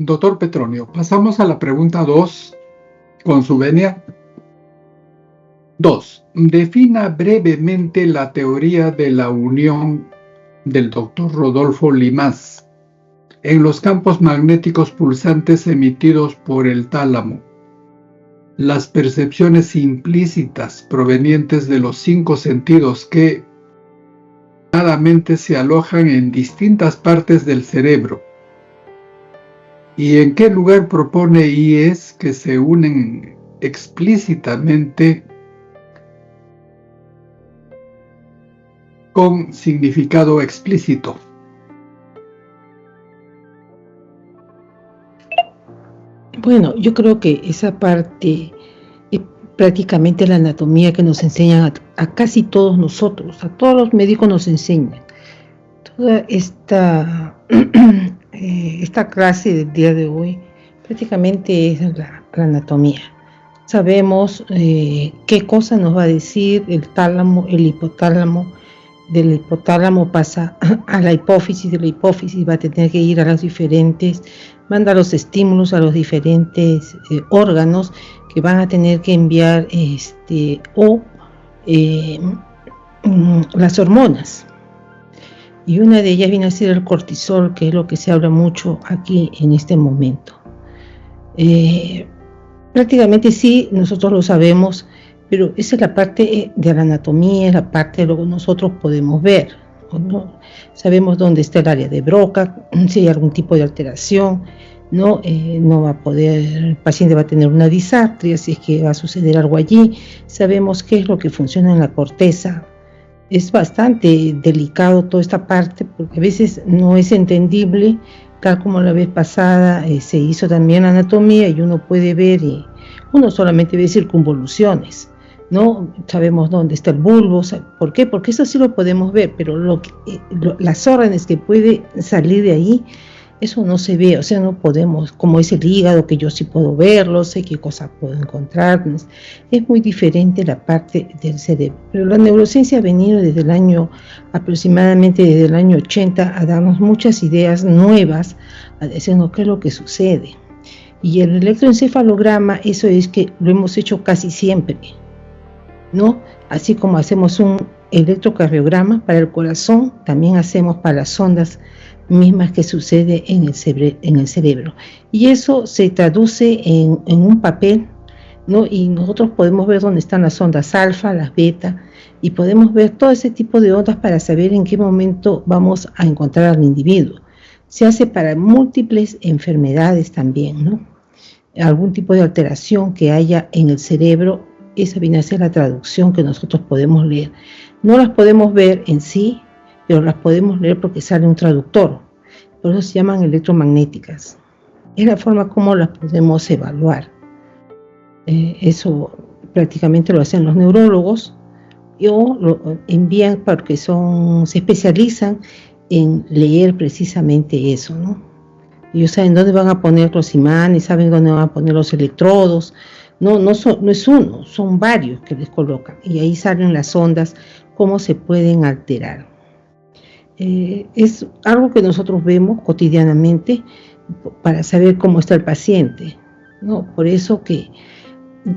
Doctor Petronio, pasamos a la pregunta 2, con su venia. 2. Defina brevemente la teoría de la unión del doctor Rodolfo Limás en los campos magnéticos pulsantes emitidos por el tálamo. Las percepciones implícitas provenientes de los 5 sentidos que claramente se alojan en distintas partes del cerebro. ¿Y en qué lugar propone IES que se unen explícitamente con significado explícito? Bueno, yo creo que esa parte es prácticamente la anatomía que nos enseñan a casi todos nosotros, a todos los médicos nos enseñan. Toda esta clase del día de hoy prácticamente es la anatomía. Sabemos qué cosa nos va a decir el tálamo, el hipotálamo. Del hipotálamo pasa a la hipófisis, de la hipófisis va a tener que ir a las diferentes, manda los estímulos a los diferentes órganos que van a tener que enviar las hormonas. Y una de ellas viene a ser el cortisol, que es lo que se habla mucho aquí en este momento. Prácticamente sí, nosotros lo sabemos, pero esa es la parte de la anatomía, es la parte de lo que nosotros podemos ver, ¿no? Sabemos dónde está el área de Broca, si hay algún tipo de alteración, no va a poder, el paciente va a tener una disartria, si es que va a suceder algo allí. Sabemos qué es lo que funciona en la corteza. Es bastante delicado toda esta parte, porque a veces no es entendible, tal como la vez pasada se hizo también la anatomía y uno puede ver, uno solamente ve circunvoluciones, ¿no? Sabemos dónde está el bulbo. ¿Por qué? Porque eso sí lo podemos ver, pero las órdenes que puede salir de ahí, eso no se ve, o sea, no podemos, como es el hígado, que yo sí puedo verlo, sé qué cosa puedo encontrar, es muy diferente la parte del cerebro. Pero la neurociencia ha venido aproximadamente desde el año 80, a darnos muchas ideas nuevas, a decirnos qué es lo que sucede. Y el electroencefalograma, eso es que lo hemos hecho casi siempre, ¿no? Así como hacemos un electrocardiograma para el corazón, también hacemos para las ondas mismas que sucede en el cerebro. Y eso se traduce en un papel, ¿no? Y nosotros podemos ver dónde están las ondas alfa, las beta, y podemos ver todo ese tipo de ondas para saber en qué momento vamos a encontrar al individuo. Se hace para múltiples enfermedades también, ¿no? Algún tipo de alteración que haya en el cerebro, esa viene a ser la traducción que nosotros podemos leer. No las podemos ver en sí, pero las podemos leer porque sale un traductor. Por eso se llaman electromagnéticas. Es la forma como las podemos evaluar. Eso prácticamente lo hacen los neurólogos o lo envían porque se especializan en leer precisamente eso, ¿no? Ellos saben dónde van a poner los imanes, saben dónde van a poner los electrodos. No es uno, son varios que les colocan. Y ahí salen las ondas, cómo se pueden alterar. Es algo que nosotros vemos cotidianamente para saber cómo está el paciente, ¿no? Por eso que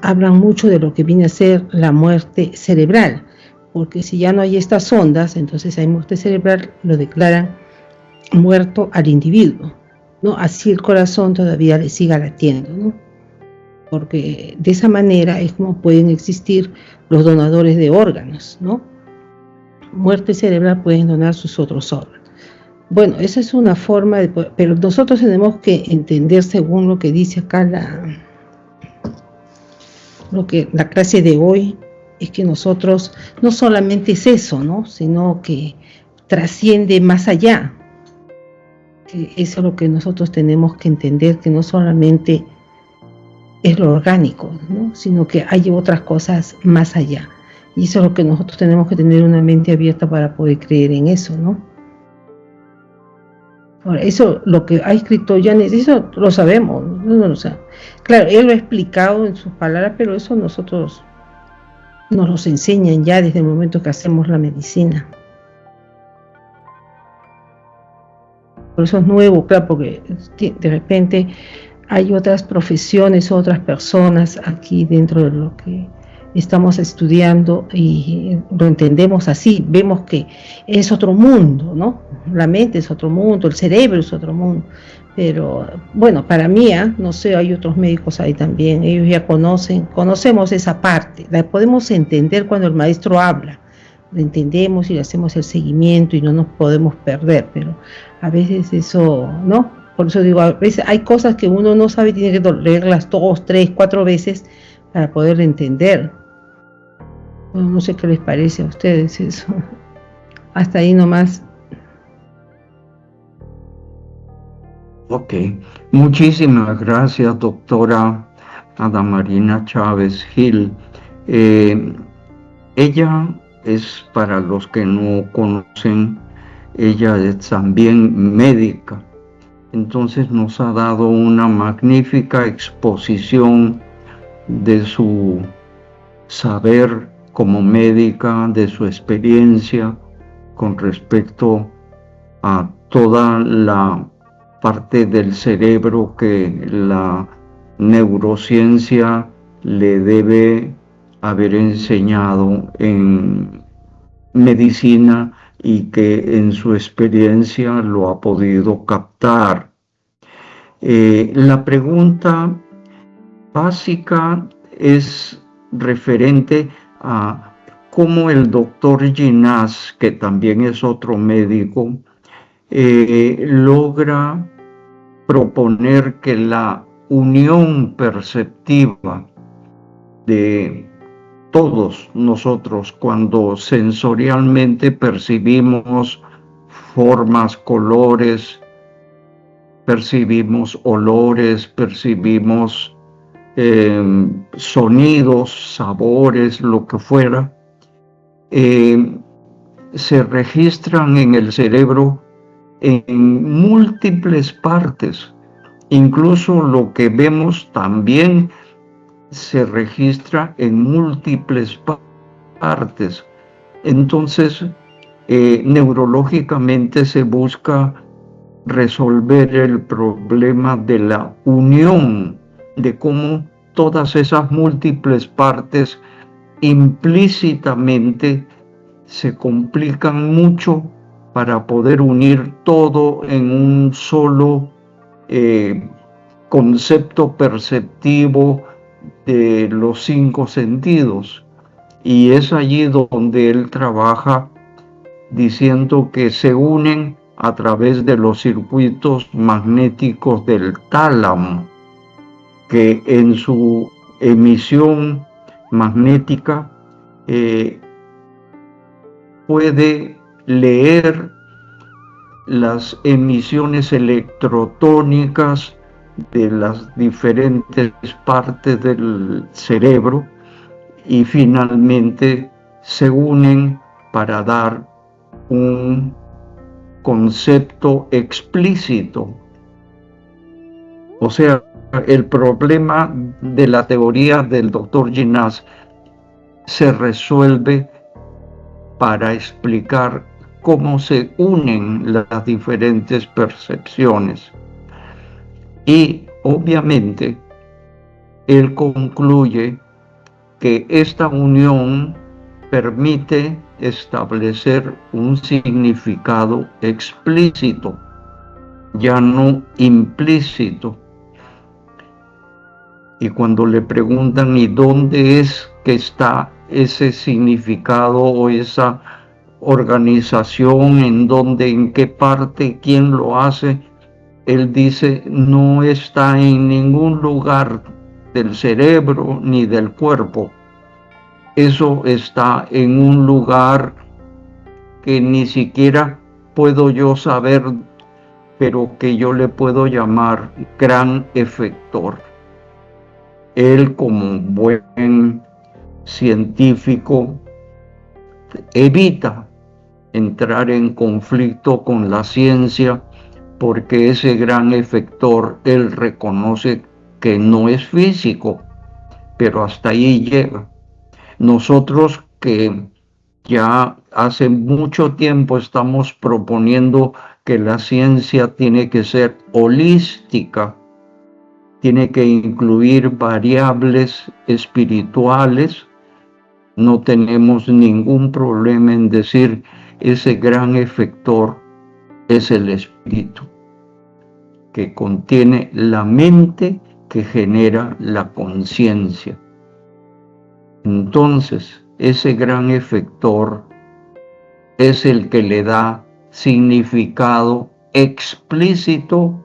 hablan mucho de lo que viene a ser la muerte cerebral, porque si ya no hay estas ondas, entonces hay muerte cerebral, lo declaran muerto al individuo, ¿no? Así el corazón todavía le siga latiendo, ¿no? Porque de esa manera es como pueden existir los donadores de órganos, ¿no? Muerte cerebral, pueden donar sus otros órganos. Bueno, esa es una forma de poder, pero nosotros tenemos que entender, según lo que dice acá la clase de hoy, es que nosotros no solamente es eso, ¿no? Sino que trasciende más allá. Que eso es lo que nosotros tenemos que entender, que no solamente es lo orgánico, ¿no? Sino que hay otras cosas más allá. Y eso es lo que nosotros tenemos que tener una mente abierta para poder creer en eso, ¿no? Ahora, eso, lo que ha escrito Janet, eso lo sabemos, ¿no? O sea, claro, él lo ha explicado en sus palabras, pero eso nosotros nos los enseñan ya desde el momento que hacemos la medicina. Por eso es nuevo, claro, porque de repente hay otras profesiones, otras personas aquí dentro de lo que estamos estudiando y lo entendemos así, vemos que es otro mundo, ¿no? La mente es otro mundo, el cerebro es otro mundo. Pero bueno, para mí, no sé, hay otros médicos ahí también, ellos ya conocemos esa parte, la podemos entender cuando el maestro habla, lo entendemos y le hacemos el seguimiento y no nos podemos perder, pero a veces eso, ¿no? Por eso digo, a veces hay cosas que uno no sabe, tiene que leerlas 2, 3, 4 veces para poder entender. Bueno, no sé qué les parece a ustedes eso. Hasta ahí nomás. Ok, muchísimas gracias, doctora Adamarina Chávez Gil. Ella es, para los que no conocen, ella es también médica. Entonces nos ha dado una magnífica exposición de su saber como médica, de su experiencia con respecto a toda la parte del cerebro que la neurociencia le debe haber enseñado en medicina y que en su experiencia lo ha podido captar. La pregunta básica es referente a cómo el doctor Ginás, que también es otro médico, logra proponer que la unión perceptiva de todos nosotros cuando sensorialmente percibimos formas, colores, percibimos olores, percibimos sonidos, sabores, lo que fuera, se registran en el cerebro en múltiples partes. Incluso lo que vemos también se registra en múltiples partes. Entonces, neurológicamente se busca resolver el problema de la unión, de cómo todas esas múltiples partes implícitamente se complican mucho para poder unir todo en un solo concepto perceptivo de los 5 sentidos. Y es allí donde él trabaja diciendo que se unen a través de los circuitos magnéticos del tálamo, que en su emisión magnética puede leer las emisiones electrotónicas de las diferentes partes del cerebro y finalmente se unen para dar un concepto explícito. O sea, el problema de la teoría del doctor Ginás se resuelve para explicar cómo se unen las diferentes percepciones. Y obviamente él concluye que esta unión permite establecer un significado explícito, ya no implícito. Y cuando le preguntan ¿y dónde es que está ese significado o esa organización, en dónde, en qué parte, quién lo hace? Él dice, no está en ningún lugar del cerebro ni del cuerpo. Eso está en un lugar que ni siquiera puedo yo saber, pero que yo le puedo llamar gran efector. Él, como buen científico, evita entrar en conflicto con la ciencia, porque ese gran efector él reconoce que no es físico, pero hasta ahí llega. Nosotros que Ya hace mucho tiempo estamos proponiendo que la ciencia tiene que ser holística, tiene que incluir variables espirituales. No tenemos ningún problema en decir ese gran efector es el espíritu, que contiene la mente que genera la conciencia. Entonces, ese gran efector es el que le da significado explícito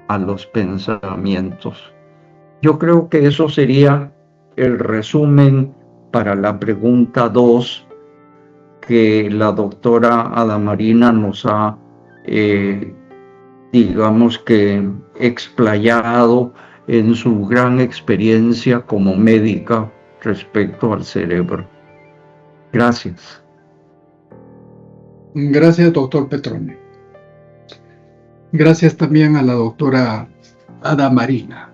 a los pensamientos. Yo creo que eso sería el resumen para la pregunta 2 que la doctora Adamarina nos ha, digamos que, explayado en su gran experiencia como médica respecto al cerebro. Gracias. Gracias, doctor Petrone. Gracias también a la doctora Adamarina.